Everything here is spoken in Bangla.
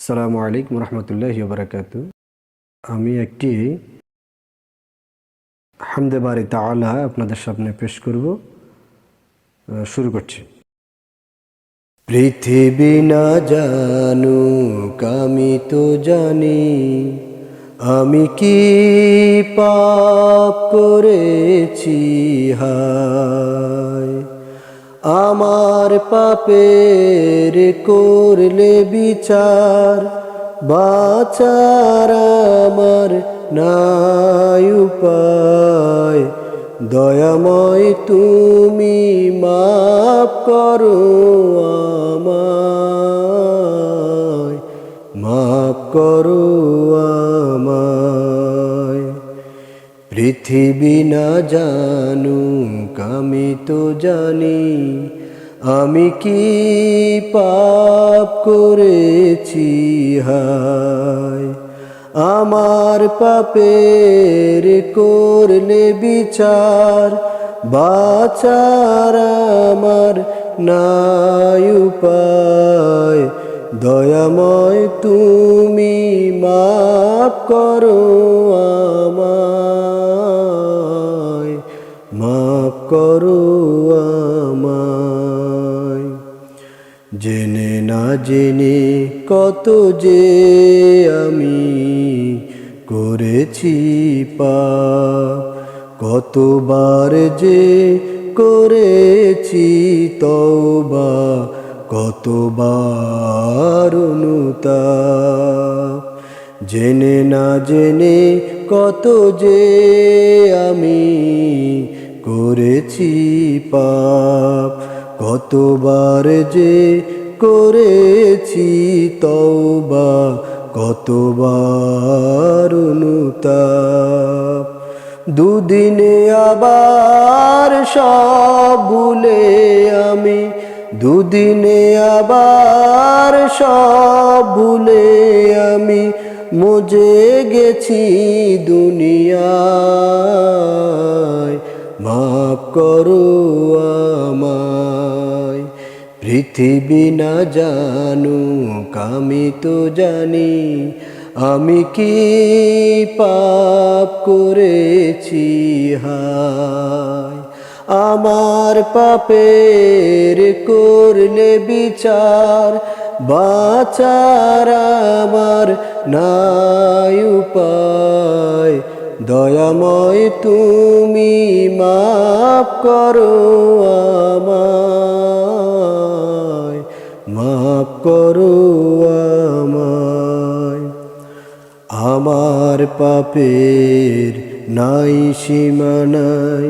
আসসালামু আলাইকুম রহমতুল্লাহি ওয়া বারাকাতুহু। আমি একটি হামদে বারি তাআলা আপনাদের সামনে পেশ করব। শুরু করছি। পৃথিবী না জানুক আমি তো জানি, আমি কি পাপ করেছি হায়। আমার পাপের করলে বিচার, বাঁচার আমার নাই উপায়। দয়াময় তুমি মাফ করো আমায়, মাফ করো আমায়। পৃথিবী না জানুক আমি তো জানি, আমি কি পাপ করেছি হায়। আমার পাপের করলে বিচার, বাঁচার আমার নাই উপায়। দয়াময় তুমি মাফ করো আমায়, মাফ করো আমায়। জেনে না জেনে কত যে আমি করেছি পাপ, কতবার যে করেছি তওবা, কতবার অনুতাপ। জেনে না জেনে কত যে আমি করেছি পাপ, কতবার যে করেছি তওবা, কতবার অনুতাপ। দুদিনে আবার সব ভুলে আমি, দুদিনে আবার সব ভুলে আমি মজে গেছি দুনিয়ায়। মাফ করো আমায়। পৃথিবী না জানুক আমি তো জানি, আমি কি পাপ করেছি হায়। আমার পাপের করলে বিচার, বাঁচার আমার নাই উপায়। দয়াময় তুমি মাফ করো আমায়, মাফ করো আমায়। আমার পাপের নাই সীমা নাই,